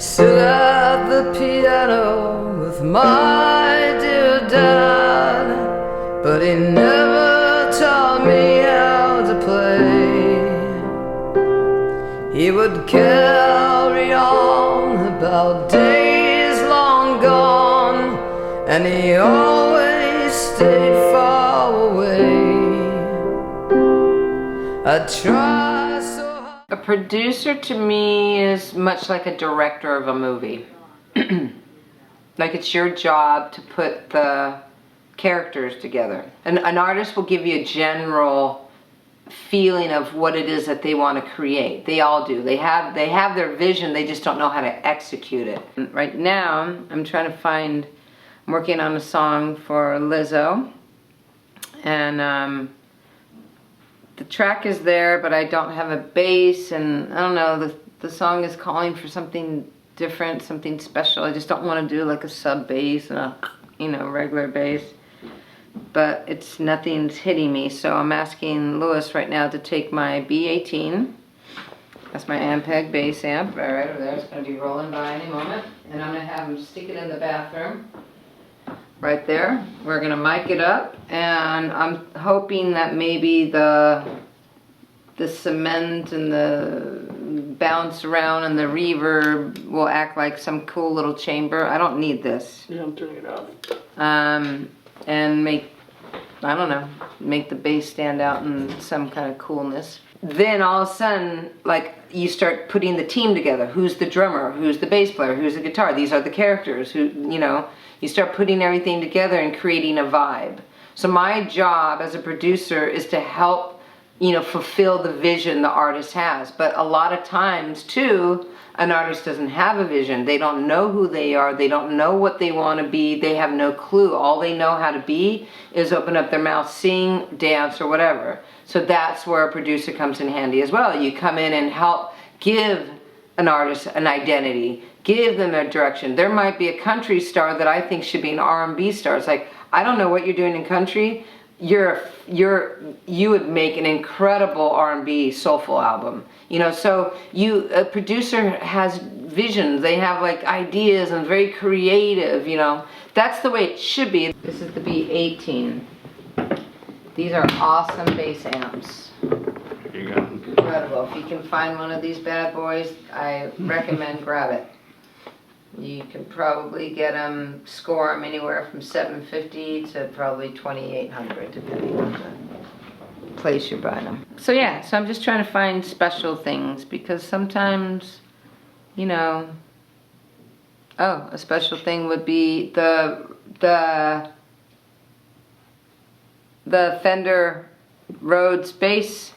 sit at the piano with my dear dad, but he never taught me how to play. He would carry on about days long gone, and he always stayed far away. I try so hard. A producer to me is much like a director of a movie. Like it's your job to put the characters together. An artist will give you a general feeling of what it is that they want to create. They all do. They have their vision, they just don't know how to execute it. Right now, I'm working on a song for Lizzo, and the track is there, but I don't have a bass, and I don't know, the song is calling for something different, something special. I just don't want to do like a sub bass and a regular bass, but nothing's hitting me. So I'm asking Lewis right now to take my B18. That's my Ampeg bass amp right over there. It's going to be rolling by any moment, and I'm going to have him stick it in the bathroom right there. We're going to mic it up, and I'm hoping that maybe the cement and the bounce around and the reverb will act like some cool little chamber. I don't need this. Yeah, I'm turning it off. And make the bass stand out in some kind of coolness. Then all of a sudden, like, you start putting the team together. Who's the drummer? Who's the bass player? Who's the guitar? These are the characters. You start putting everything together and creating a vibe. So my job as a producer is to help, fulfill the vision the artist has. But a lot of times, too, an artist doesn't have a vision. They don't know who they are. They don't know what they want to be. They have no clue. All they know how to be is open up their mouth, sing, dance, or whatever. So that's where a producer comes in handy as well. You come in and help give an artist an identity, give them a direction. There might be a country star that I think should be an R&B star. It's like, I don't know what you're doing in country. You would make an incredible R&B soulful album. So a producer has visions. They have like ideas and very creative, That's the way it should be. This is the B18. These are awesome bass amps. There you go. Incredible. If you can find one of these bad boys, I recommend grab it. You can probably score them anywhere from $750 to probably $2,800, depending on the place you're buying them. So yeah, I'm just trying to find special things, because sometimes, a special thing would be the Fender Rhodes bass.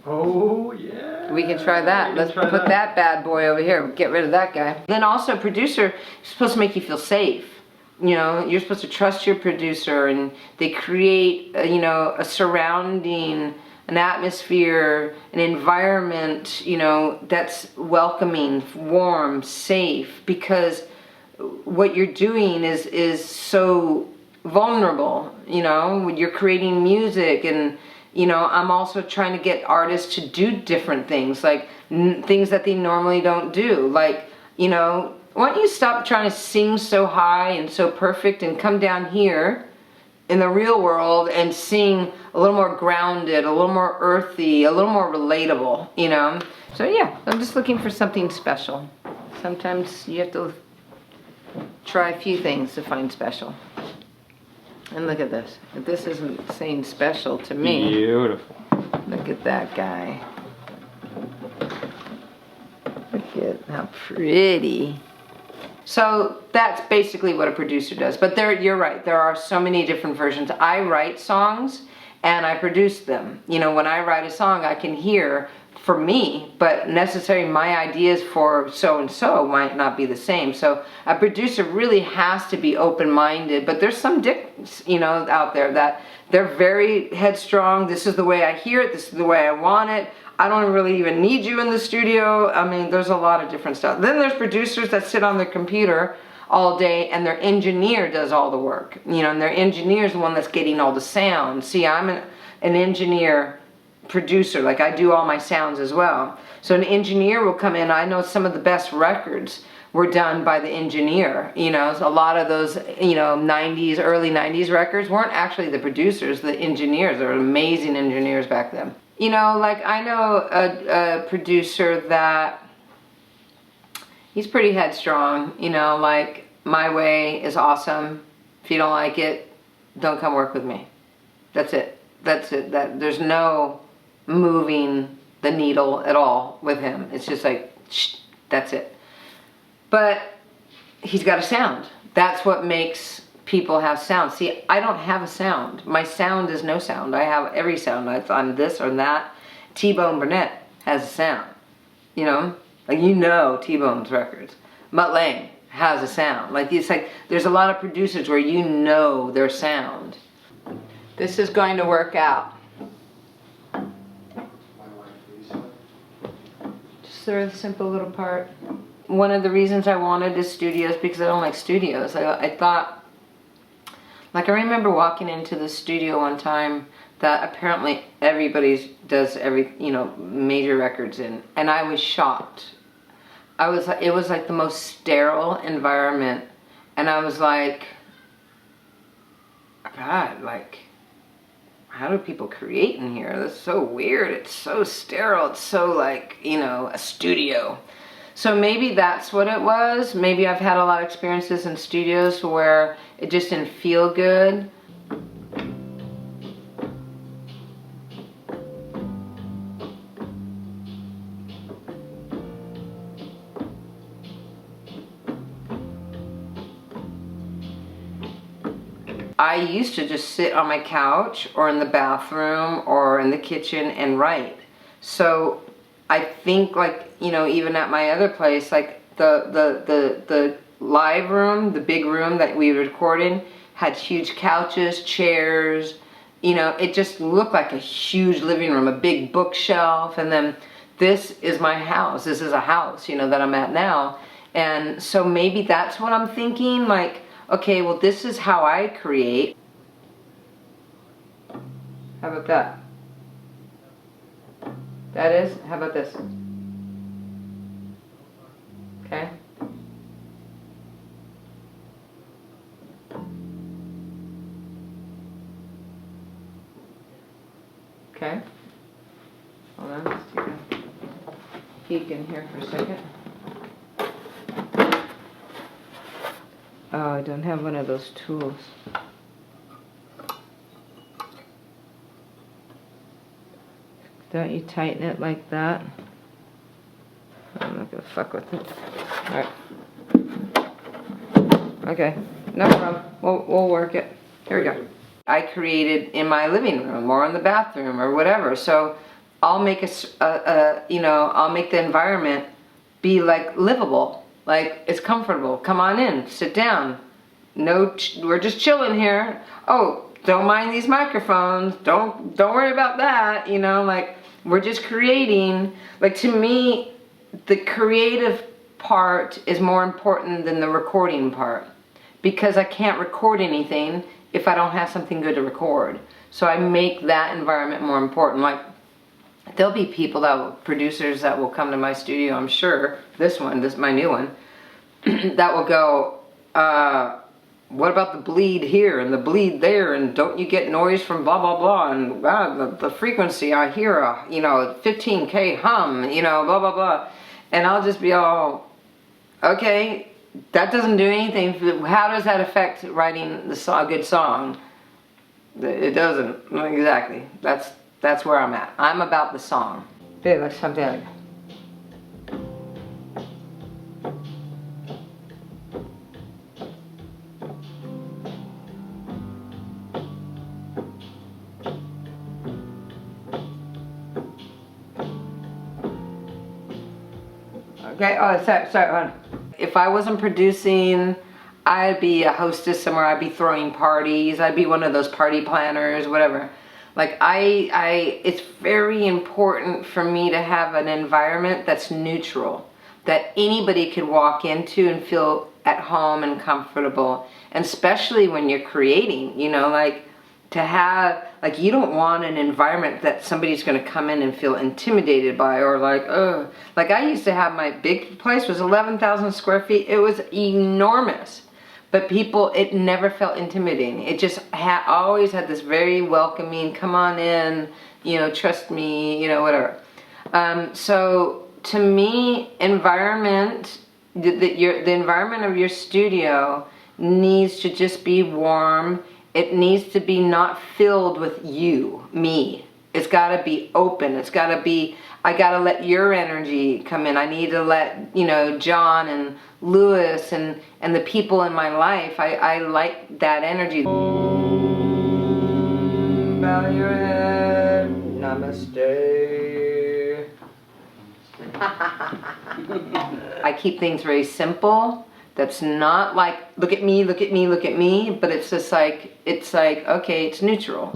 Oh, yeah. We can try that. Let's put that bad boy over here. Get rid of that guy. Then also, a producer is supposed to make you feel safe. You're supposed to trust your producer, and they create, a surrounding, an atmosphere, an environment, that's welcoming, warm, safe, because what you're doing is so vulnerable, you're creating music, and I'm also trying to get artists to do different things, like things that they normally don't do. Like, why don't you stop trying to sing so high and so perfect and come down here in the real world and sing a little more grounded, a little more earthy, a little more relatable, So yeah, I'm just looking for something special. Sometimes you have to try a few things to find special. And look at this. If this isn't saying special to me. Beautiful. Look at that guy. Look at how pretty. So that's basically what a producer does. But you're right. There are so many different versions. I write songs and I produce them. When I write a song, I can hear for me, but necessarily my ideas for so-and-so might not be the same. So a producer really has to be open-minded, but there's some dicks, out there that they're very headstrong. This is the way I hear it. This is the way I want it. I don't really even need you in the studio. I mean, there's a lot of different stuff. Then there's producers that sit on their computer all day and their engineer does all the work, and their engineer is the one that's getting all the sound. See, I'm an engineer producer, like I do all my sounds as well. So an engineer will come in. I know some of the best records were done by the engineer. You know, so a lot of those, you know, 90s, early 90s records weren't actually the producers, the engineers. They were amazing engineers back then. You know, like I know a producer that he's pretty headstrong, you know, like my way is awesome. If you don't like it, don't come work with me. That's it. That's it. There's no moving the needle at all with him. It's just like, shh, that's it. But he's got a sound. That's what makes people have sound. See, I don't have a sound. My sound is no sound. I have every sound. I'm this or that. T-Bone Burnett has a sound. You know? Like, you know T-Bone's records. Mutt Lange has a sound. Like, it's like, there's a lot of producers where you know their sound. This is going to work out. Just sort of a simple little part. One of the reasons I wanted this studio is because I don't like studios. I thought, like I remember walking into the studio one time that apparently everybody does you know, major records in, and I was shocked. It was like the most sterile environment, and I was like, God, like, how do people create in here? That's so weird. It's so sterile. It's so like, you know, a studio. So maybe that's what it was. Maybe I've had a lot of experiences in studios where it just didn't feel good. I used to just sit on my couch or in the bathroom or in the kitchen and write. So I think, like, you know, even at my other place, like the live room, the big room that we record in, had huge couches, chairs, you know, it just looked like a huge living room, a big bookshelf. And then this is my house. This is a house, you know, that I'm at now. And so maybe that's what I'm thinking, like, okay, well, this is how I create. How about that? That is, how about this? Okay. Okay. Hold on, let's take a peek in here for a second. Oh, I don't have one of those tools. Don't you tighten it like that? I'm not gonna fuck with it. Alright. Okay, no problem. We'll work it. Here we go. I created in my living room or in the bathroom or whatever. So I'll make you know, I'll make the environment be like livable. Like, it's comfortable. Come on in, sit down. No, we're just chilling here. Oh, don't mind these microphones. Don't worry about that. You know, like, we're just creating. Like, to me, the creative part is more important than the recording part, because I can't record anything if I don't have something good to record. So I make that environment more important. Like, there'll be people producers that will come to my studio, I'm sure, this my new one, that will go, what about the bleed here and the bleed there, and don't you get noise from blah blah blah, and the frequency, I hear a, you know, 15K hum, you know, blah blah blah. And I'll just be all, okay, that doesn't do anything. How does that affect writing a good song? It doesn't. Exactly. That's where I'm at. I'm about the song. Okay, like something like, okay, oh, sorry, hold on. If I wasn't producing, I'd be a hostess somewhere. I'd be throwing parties. I'd be one of those party planners, whatever. Like, it's very important for me to have an environment that's neutral, that anybody could walk into and feel at home and comfortable. And especially when you're creating, you know, like, to have, like, you don't want an environment that somebody's going to come in and feel intimidated by, or like, oh, like I used to have, my big place was 11,000 square feet. It was enormous, but people, it never felt intimidating. It just always had this very welcoming, come on in, you know, trust me, you know, whatever. So to me, environment, the environment of your studio needs to just be warm. It needs to be not filled with you, me. It's got to be open. It's got to be, I got to let your energy come in. I need to let, you know, John and Lewis and the people in my life, I like that energy. Bow your head, namaste. I keep things very simple. That's not like, look at me, look at me, look at me, but it's just like, okay, it's neutral.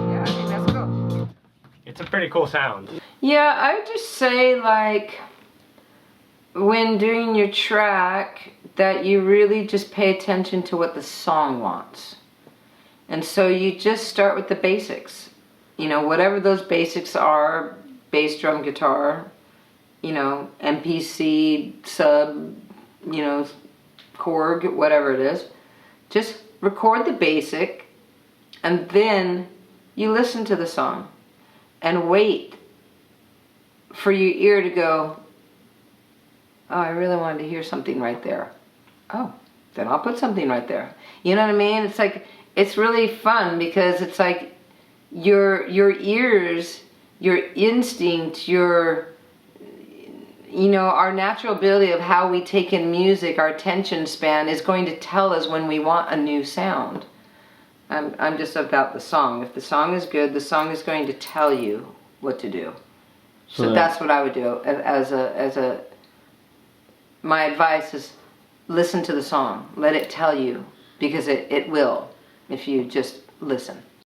Yeah, I think that's cool. It's a pretty cool sound. Yeah, I would just say, like, when doing your track, that you really just pay attention to what the song wants. And so you just start with the basics. You know, whatever those basics are, bass, drum, guitar, you know, MPC, sub, you know, Korg, whatever it is. Just record the basic, and then you listen to the song and wait for your ear to go, oh, I really wanted to hear something right there. Oh, then I'll put something right there. You know what I mean? It's like, it's really fun because it's like your ears, your instinct, your, you know, our natural ability of how we take in music, our attention span is going to tell us when we want a new sound. I'm just about the song. If the song is good, the song is going to tell you what to do. So that's what I would do my advice is listen to the song. Let it tell you, because it will if you just listen.